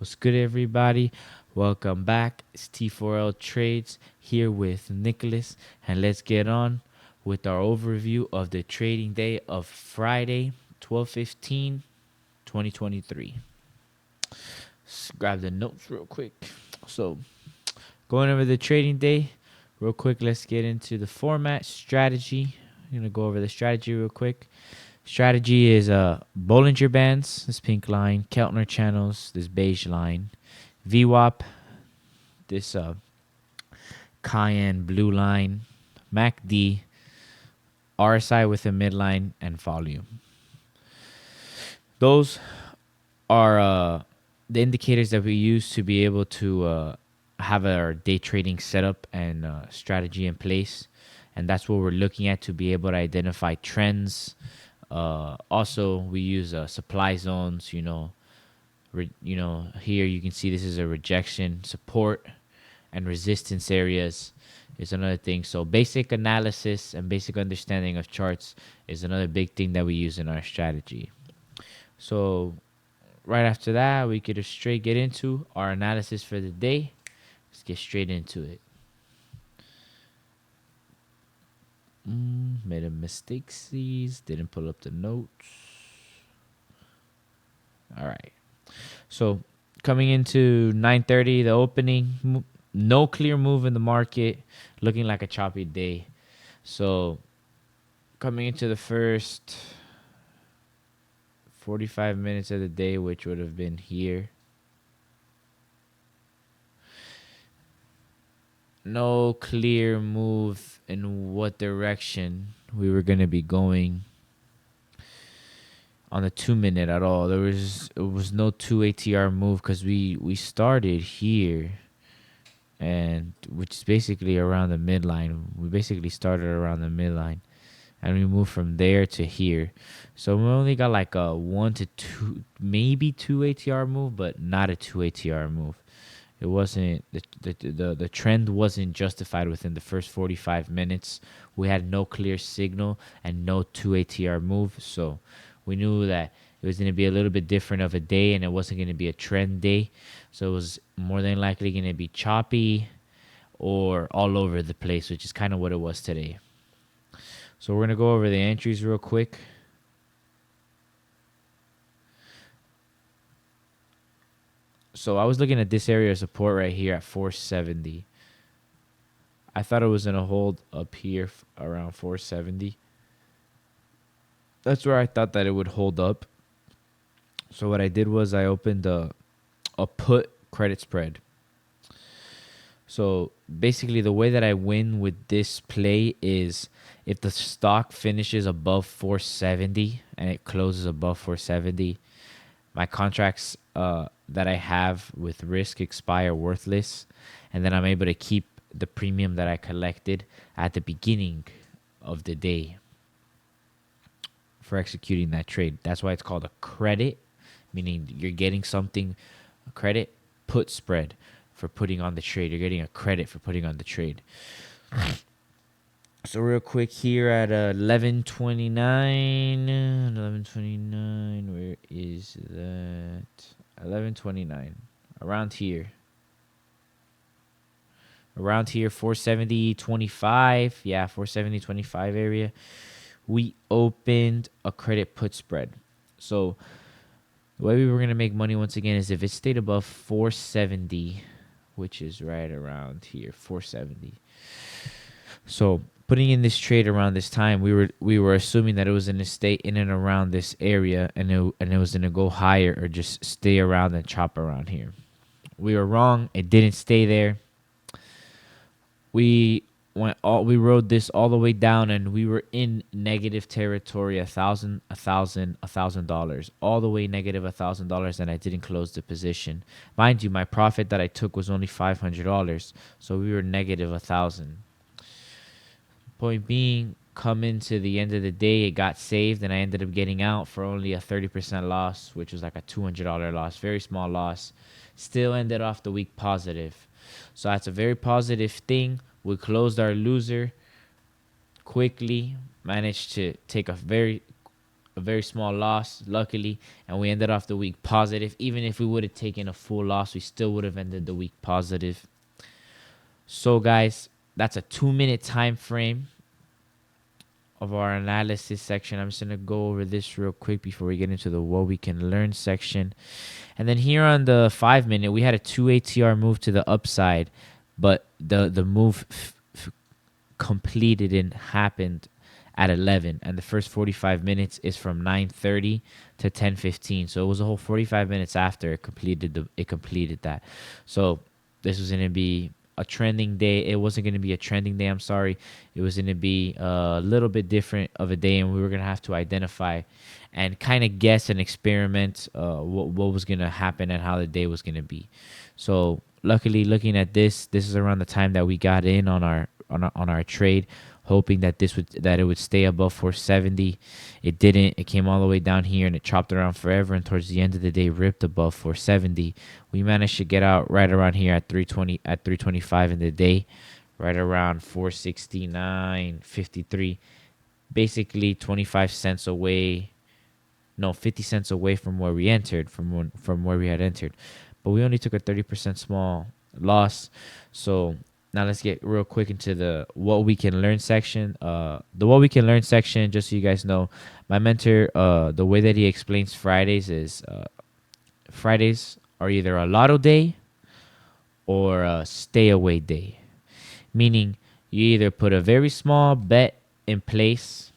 What's good, everybody? Welcome back. It's T4Ltrades here with Nicholas, and let's get on with our overview of the trading day of Friday, 12/15, 2023. Let's grab the notes real quick. So, going over the trading day real quick, let's get into the format strategy. I'm gonna go over the strategy real quick. Strategy is Bollinger Bands, this pink line, Keltner channels, this beige line, VWAP, this cayenne blue line, MACD, RSI with a midline, and volume. Those are the indicators that we use to be able to have our day trading setup and strategy in place. And that's what we're looking at to be able to identify trends. Also, we use supply zones, here you can see this is a rejection, support, and resistance areas is another thing. So basic analysis and basic understanding of charts is another big thing that we use in our strategy. So right after that, we could straight get into our analysis for the day. Let's get straight into it. Made a mistake, didn't pull up the notes. All right. So coming into 9:30, the opening, no clear move in the market, looking like a choppy day. So coming into the first 45 minutes of the day, which would have been here, no clear move in what direction we were going to be going on the 2-minute at all. It was no 2 ATR move because we started here, and which is basically around the midline. We basically started around the midline, and we moved from there to here. So we only got like a 1 to 2, maybe 2 ATR move, but not a 2 ATR move. It wasn't the trend wasn't justified within the first 45 minutes. We had no clear signal and no 2 ATR move, so we knew that it was going to be a little bit different of a day, and it wasn't going to be a trend day. So it was more than likely going to be choppy or all over the place, which is kind of what it was today. So we're going to go over the entries real quick. So I was looking at this area of support right here at 470. I thought it was going to hold up here around 470. That's where I thought that it would hold up. So what I did was I opened a put credit spread. So basically the way that I win with this play is if the stock finishes above 470 and it closes above 470, my contracts that I have with risk expire worthless, and then I'm able to keep the premium that I collected at the beginning of the day for executing that trade. That's why it's called a credit, meaning you're getting something, a credit put spread for putting on the trade. You're getting a credit for putting on the trade. So real quick here at 11:29, where is that? 11:29, around here. Around here, 470.25. Yeah, 470.25 area. We opened a credit put spread. So the way we were going to make money once again is if it stayed above 470, which is right around here, 470. So putting in this trade around this time, we were assuming that it was going to stay in and around this area, and it was going to go higher or just stay around and chop around here. We were wrong. It didn't stay there. We rode this all the way down, and we were in negative territory, $1,000, all the way negative $1,000, and I didn't close the position. Mind you, my profit that I took was only $500, so we were negative 1,000. Point being, coming to the end of the day, it got saved, and I ended up getting out for only a 30% loss, which was like a $200 loss, very small loss. Still ended off the week positive. So that's a very positive thing. We closed our loser quickly, managed to take a very a very small loss, luckily, and we ended off the week positive. Even if we would have taken a full loss, we still would have ended the week positive. So, guys, that's a 2-minute time frame of our analysis section. I'm just gonna go over this real quick before we get into the what we can learn section. And then here on the 5-minute, we had a 2 ATR move to the upside, but the move completed and happened at 11, and the first 45 minutes is from 9:30 to 10:15. So it was a whole 45 minutes after it completed that. So this was going to be a trending day. It wasn't going to be a trending day, I'm sorry. It was going to be a little bit different of a day, and we were going to have to identify and kind of guess and experiment what was going to happen and how the day was going to be. So luckily, looking at this is around the time that we got in on our trade, hoping that it would stay above 470. It didn't. It came all the way down here and it chopped around forever, and towards the end of the day ripped above 470. We managed to get out right around here at 325 in the day, right around 469.53, basically 25 cents away, no, 50 cents away from where we entered, from where we had entered. But we only took a 30% small loss. So now let's get real quick into the what we can learn section. The what we can learn section, just so you guys know, my mentor, the way that he explains Fridays is Fridays are either a lotto day or a stay away day. Meaning you either put a very small bet in place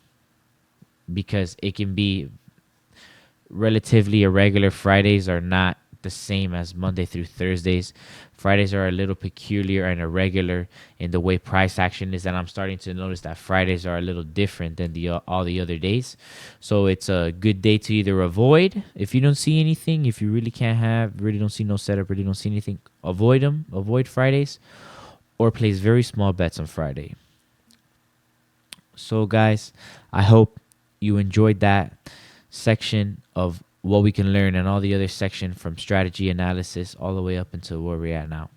because it can be relatively irregular. Fridays are not the same as Monday through Thursdays. Fridays are a little peculiar and irregular in the way price action is, and I'm starting to notice that Fridays are a little different than all the other days. So it's a good day to either avoid if you don't see anything, if you really don't see no setup, really don't see anything, avoid Fridays, or place very small bets on Friday. So guys, I hope you enjoyed that section of what we can learn and all the other section from strategy analysis all the way up until where we're at now.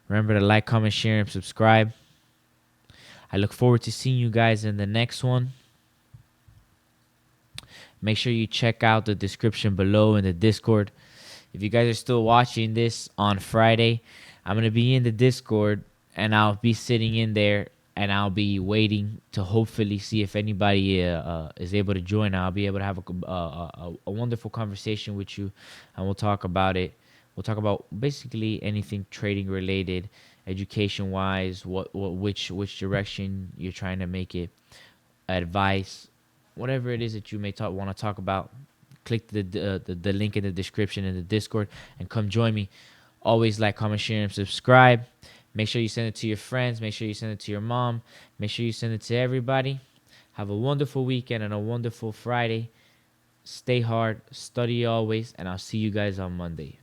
Remember to like, comment, share, and subscribe. I look forward to seeing you guys in the next one. Make sure you check out the description below in the Discord. If you guys are still watching this on Friday, I'm going to be in the Discord and I'll be sitting in there and I'll be waiting to hopefully see if anybody is able to join. I'll be able to have a wonderful conversation with you, and we'll talk about it. We'll talk about basically anything trading related, education wise, which direction you're trying to make it, advice, whatever it is that you may want to talk about. Click the link in the description in the Discord and come join me. Always like, comment, share, and subscribe. Make sure you send it to your friends. Make sure you send it to your mom. Make sure you send it to everybody. Have a wonderful weekend and a wonderful Friday. Stay hard, study always, and I'll see you guys on Monday.